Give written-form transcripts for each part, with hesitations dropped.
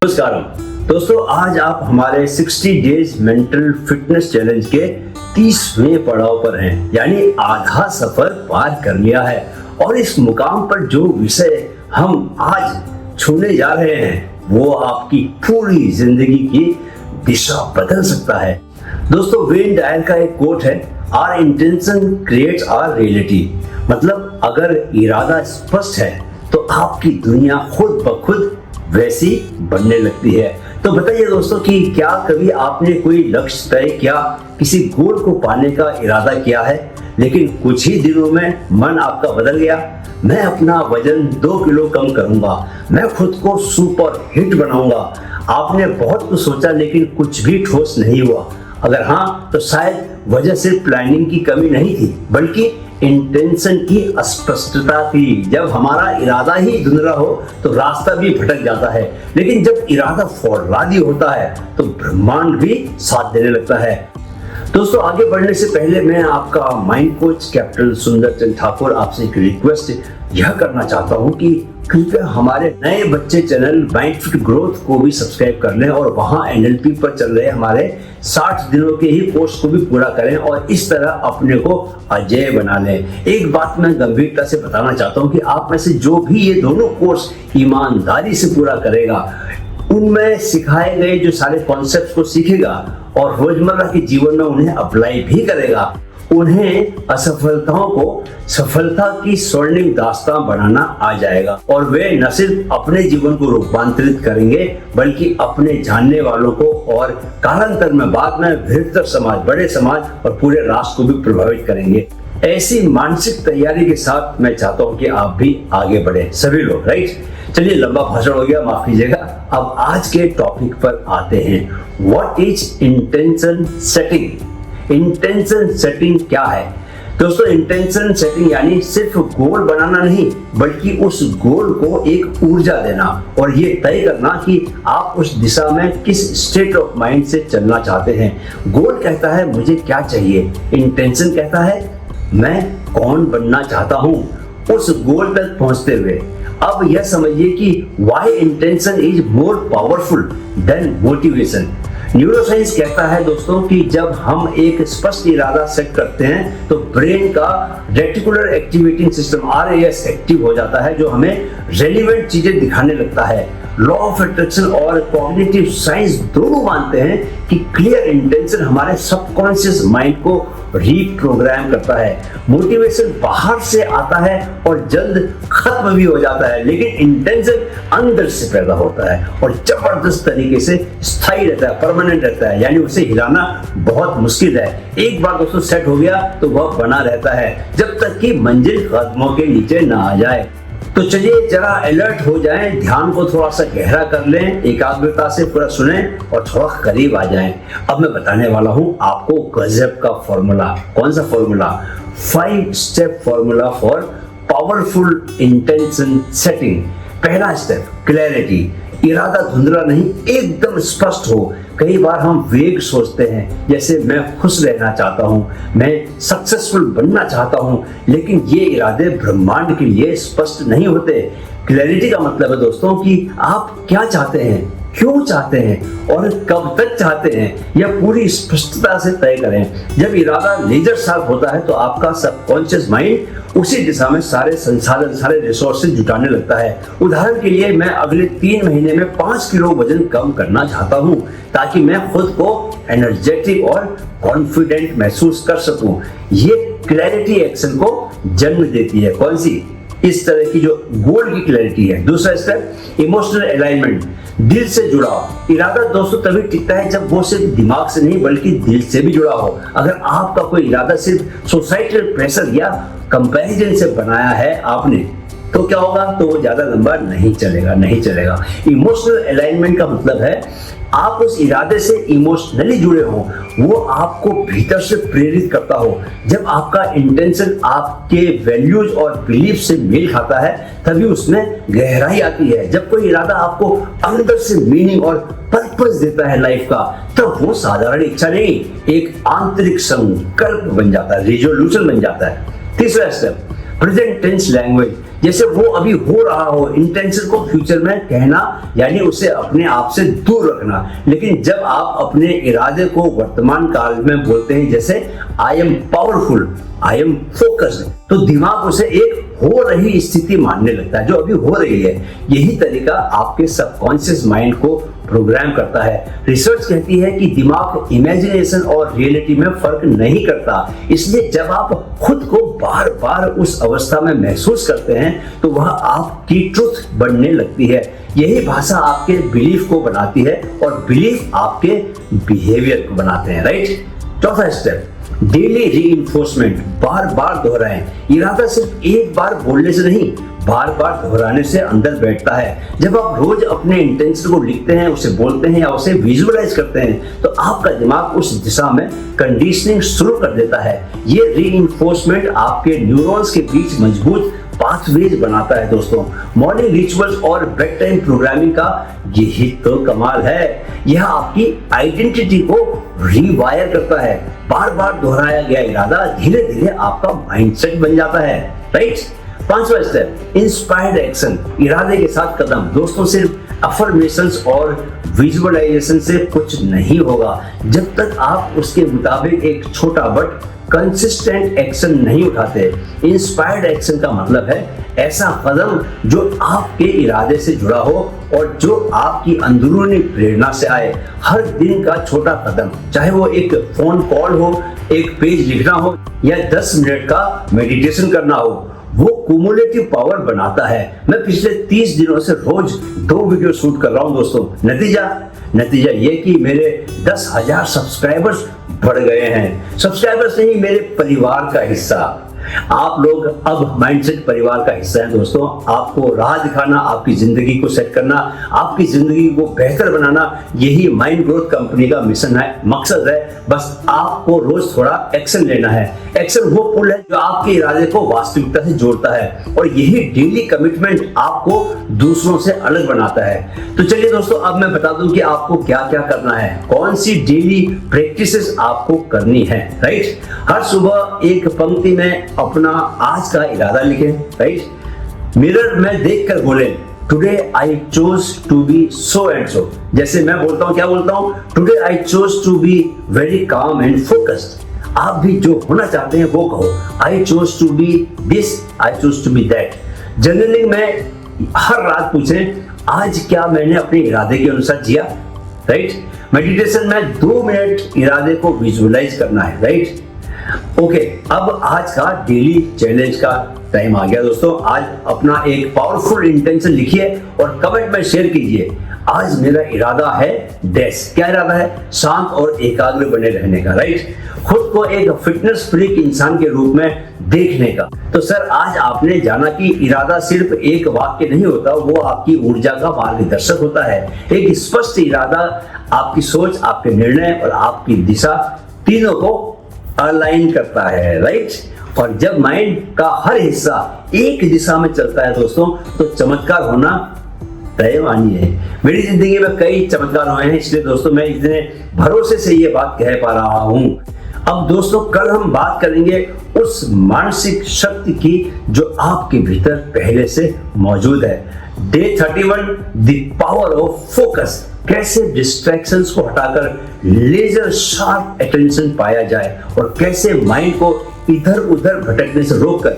नमस्कार दोस्तों, आज आप हमारे 60 डेज मेंटल फिटनेस चैलेंज के 30वें पड़ाव पर हैं, यानी आधा सफर पार कर लिया है। और इस मुकाम पर जो विषय हम आज छूने जा रहे हैं वो आपकी पूरी जिंदगी की दिशा बदल सकता है। दोस्तों, वेन डायर का एक कोट है, our intention creates our reality. मतलब अगर इरादा स्पष्ट है तो आपकी दुनिया खुद ब खुद वैसी बनने लगती है। तो बताइए दोस्तों कि क्या कभी आपने कोई लक्ष्य तय किया, किसी गोल को पाने का इरादा किया है, लेकिन कुछ ही दिनों में मन आपका बदल गया? मैं अपना वजन 2 किलो कम करूंगा, मैं खुद को सुपर हिट बनाऊंगा। आपने बहुत कुछ सोचा लेकिन कुछ भी ठोस नहीं हुआ। अगर हाँ, तो शायद वजह सिर्फ प्लानिंग की कमी नहीं थी, बल्कि इंटेंशन की अस्पष्टता थी। जब हमारा इरादा ही धुंधला हो तो रास्ता भी भटक जाता है, लेकिन जब इरादा फौलादी होता है तो ब्रह्मांड भी साथ देने लगता है। दोस्तों, आगे बढ़ने से पहले मैं आपका माइंड कोच कैप्टन सुंदर चंद ठाकुर आपसे एक रिक्वेस्ट यह करना चाहता हूं कि कृपया हमारे नए बच्चे चैनल माइंड फिट ग्रोथ को भी सब्सक्राइब कर लें और वहां एनएलपी पर चल रहे हमारे 60 दिनों के ही कोर्स को भी पूरा करें और इस तरह अपने को अजेय बना लें। एक बात मैं गंभीरता से बताना चाहता हूं कि आप में से जो भी ये दोनों कोर्स ईमानदारी से पूरा करेगा, उनमें सिखाए गए जो सारे कॉन्सेप्ट को सीखेगा और रोजमर्रा के जीवन में उन्हें अप्लाई भी करेगा, उन्हें असफलताओं को सफलता की स्वर्णिम दास्तान बनाना आ जाएगा। और वे न सिर्फ अपने जीवन को रूपांतरित करेंगे बल्कि अपने जानने वालों को और कालांतर में बाद में बेहतर समाज, बड़े समाज और पूरे राष्ट्र को भी प्रभावित करेंगे। ऐसी मानसिक तैयारी के साथ मैं चाहता हूं कि आप भी आगे बढ़े, सभी लोग। राइट, चलिए, लंबा भाषण हो गया, माफ कीजिएगा। अब आज के टॉपिक पर आते हैं। What is intention setting? Intention setting क्या है? दोस्तों, इंटेंशन सेटिंग यानी सिर्फ गोल बनाना नहीं, बल्कि उस गोल को एक ऊर्जा देना और ये तय करना कि आप उस दिशा में किस स्टेट ऑफ माइंड से चलना चाहते हैं। गोल कहता है मुझे क्या चाहिए, इंटेंशन कहता है मैं कौन बनना चाहता हूं उस गोल तक पहुंचते हुए। अब यह समझिए कि why intention is more powerful than motivation. Neuroscience कहता है दोस्तों कि जब हम एक स्पष्ट इरादा सेट करते हैं तो ब्रेन का reticular activating system RAS active हो जाता है, जो हमें रेलिवेंट चीजें दिखाने लगता है। लॉ ऑफ अट्रैक्शन और कॉग्निटिव साइंस दोनों मानते हैं कि क्लियर इंटेंशन हमारे सबकॉन्शियस माइंड को रीप्रोग्राम करता है। मोटिवेशन बाहर से आता है और जल्द खत्म भी हो जाता है, लेकिन इंटेंशन अंदर से पैदा होता है और जबरदस्त तरीके से स्थायी रहता है, परमानेंट रहता है, यानी उसे हिलाना बहुत मुश्किल है। एक बार दोस्तों सेट हो गया तो वह बना रहता है जब तक कि मंजिल कदमों के नीचे ना आ जाए। तो चलिए जरा अलर्ट हो जाएं, ध्यान को थोड़ा सा गहरा कर लें, एकाग्रता से पूरा सुने और थोड़ा करीब आ जाएं। अब मैं बताने वाला हूं आपको गजब का फॉर्मूला। कौन सा formula? 5 step formula for powerful intention setting. पहला स्टेप, क्लैरिटी। इरादा धुंधला नहीं, एकदम स्पष्ट हो। कई बार हम वेग सोचते हैं, जैसे मैं खुश रहना चाहता हूं, मैं सक्सेसफुल बनना चाहता हूं, लेकिन ये इरादे ब्रह्मांड के लिए स्पष्ट नहीं होते। क्लैरिटी का मतलब है दोस्तों कि आप क्या चाहते हैं, क्यों चाहते हैं और कब तक चाहते हैं, यह पूरी स्पष्टता से तय करें। जब इरादा लेजर शार्प होता है तो आपका सबकॉन्शियस माइंड उसी दिशा में सारे संसाधन, सारे रिसोर्सेज जुटाने लगता है। उदाहरण के लिए मैं अगले 3 महीने में 5 किलो वजन कम करना चाहता हूं ताकि मैं खुद को एनर्जेटिक और कॉन्फिडेंट महसूस कर सकूं। ये क्लैरिटी एक्शन को जन्म देती है। कौन सी? इस तरह की जो गोल की क्लैरिटी है। दूसरा स्टेप, इमोशनल अलाइनमेंट। दिल से जुड़ाव। इरादा दोस्तों तभी टिकता है जब वो सिर्फ दिमाग से नहीं बल्कि दिल से भी जुड़ा हो। अगर आपका कोई इरादा सिर्फ सोसाइटल प्रेशर या कंपैरिजन से बनाया है आपने, तो क्या होगा? तो वो ज्यादा लंबा नहीं चलेगा। इमोशनल अलाइनमेंट का मतलब है आप उस इरादे से इमोशनली जुड़े हो, वो आपको भीतर से प्रेरित करता हो। जब आपका इंटेंशन आपके वैल्यूज और बिलीफ से मेल खाता है तभी उसमें गहराई आती है। जब कोई इरादा आपको अंदर से मीनिंग और पर्पस देता है लाइफ का, तब वो साधारण इच्छा नहीं, एक आंतरिक संकल्प बन जाता है, रिजोल्यूशन बन जाता है। तीसरा स्टेप, प्रेजेंट टेंस लैंग्वेज। जैसे वो अभी हो रहा हो। इंटेंशन को फ्यूचर में कहना यानी उसे अपने आप से दूर रखना। लेकिन जब आप अपने इरादे को वर्तमान काल में बोलते हैं, जैसे I am powerful, I am focused, तो दिमाग उसे एक हो रही स्थिति मानने लगता है, जो अभी हो रही है। यही तरीका आपके सबकॉन्शियस माइंड को प्रोग्राम करता है। रिसर्च कहती है कि दिमाग इमेजिनेशन और रियलिटी में फर्क नहीं करता। इसलिए जब आप खुद को बार बार उस अवस्था में महसूस करते हैं तो वह आपकी ट्रुथ बनने लगती है। यही भाषा आपके बिलीफ को बनाती है और बिलीफ आपके बिहेवियर को बनाते हैं, राइट। चौथा स्टेप, डेली रीइंफोर्समेंट, बार बार दोहराएं। इरादा सिर्फ एक बार बोलने से नहीं, बार बार दोहराने से अंदर बैठता है। जब आप रोज अपने इंटेंशन को लिखते हैं, उसे बोलते हैं या उसे विजुअलाइज करते हैं, तो आपका दिमाग उस दिशा में कंडीशनिंग शुरू कर देता है। ये रीइंफोर्समेंट आपके न्यूरॉन्स के बीच मजबूत पाथवेज बनाता है दोस्तों। मॉर्निंग रिचुअल्स और बेड टाइम प्रोग्रामिंग का यही तो कमाल है। यह आपकी आइडेंटिटी को रीवायर करता है। बार बार दोहराया गया इरादा धीरे धीरे आपका माइंडसेट बन जाता है, राइट। पांचवा स्टेप, इंस्पायर्ड एक्शन, इरादे के साथ कदम। दोस्तों, सिर्फ अफर्मेशंस और विजुअलाइजेशन से कुछ नहीं होगा जब तक आप उसके मुताबिक एक छोटा बट कंसिस्टेंट एक्शन नहीं उठाते। इंस्पायर्ड एक्शन का मतलब है ऐसा कदम जो आपके इरादे से जुड़ा हो और जो आपकी अंदरूनी प्रेरणा से आए। हर दिन का छोटा कदम, चाहे वो एक फोन कॉल हो, एक पेज लिखना हो या 10 मिनट का मेडिटेशन करना हो, वो कुमुलेटिव पावर बनाता है। मैं पिछले 30 दिनों से रोज 2 वीडियो शूट कर रहा हूं दोस्तों। नतीजा ये कि मेरे 10,000 सब्सक्राइबर्स बढ़ गए हैं। सब्सक्राइबर्स नहीं, मेरे परिवार का हिस्सा। आप लोग अब माइंडसेट परिवार का हिस्सा है दोस्तों। आपको राह दिखाना, आपकी जिंदगी को सेट करना, आपकी जिंदगी को बेहतर बनाना, यही माइंड ग्रोथ कंपनी का मिशन है, मकसद है। बस आपको रोज थोड़ा एक्शन लेना है। एक्शन वो पुल है जो आपके इरादे को वास्तविकता से जोड़ता है और यही डेली कमिटमेंट आपको दूसरों से अलग बनाता है। तो चलिए दोस्तों, अब मैं बता दूं कि आपको क्या क्या करना है, कौन सी डेली प्रैक्टिसेस आपको करनी है, राइट। हर सुबह एक पंक्ति में अपना आज का इरादा लिखें, राइट। मिरर में देखकर बोले, today I chose to be so and so. जैसे मैं बोलता हूं, क्या बोलता हूं, today I chose to be very calm and focused. आप भी जो होना चाहते हैं वो कहो, I chose to be this, I chose to be that. Journaling में हर रात पूछें, आज क्या मैंने अपने इरादे के अनुसार जिया, राइट। मेडिटेशन में 2 मिनट इरादे को विजुअलाइज करना है, राइट। ओके, अब आज का डेली चैलेंज का टाइम आ गया दोस्तों। आज अपना एक पावरफुल इंटेंशन लिखिए और कमेंट में शेयर कीजिए। आज मेरा इरादा है डैश। क्या इरादा है? शांत और एकाग्र बने रहने का, राइट। खुद को एक फिटनेस फ्रीक इंसान के रूप में देखने का। तो सर, आज आपने जाना कि इरादा सिर्फ एक वाक्य नहीं होता, वो आपकी ऊर्जा का मार्गदर्शक होता है। एक स्पष्ट इरादा आपकी सोच, आपके निर्णय और आपकी दिशा तीनों को अलाइन करता है, राइट। और जब माइंड का हर हिस्सा एक दिशा में चलता है दोस्तों, तो चमत्कार होना तय मानिए। मेरी जिंदगी में कई चमत्कार हुए हैं, इसलिए दोस्तों मैं इतने भरोसे से ये बात कह पा रहा हूं। अब दोस्तों, कल हम बात करेंगे उस मानसिक शक्ति की जो आपके भीतर पहले से मौजूद है। Day 31, the power of focus. कैसे डिस्ट्रैक्शंस को हटाकर लेजर शार्प अटेंशन पाया जाए और कैसे माइंड को इधर उधर भटकने से रोककर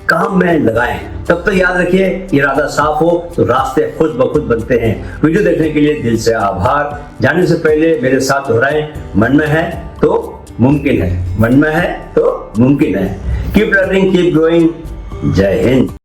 काम में लगाएं। तब तक याद रखिए, इरादा साफ हो तो रास्ते खुद ब खुद बनते हैं। वीडियो देखने के लिए दिल से आभार। जाने से पहले मेरे साथ दोहराएं, मन में है तो मुमकिन है, मन में है तो मुमकिन है। Keep learning, keep growing. जय हिंद।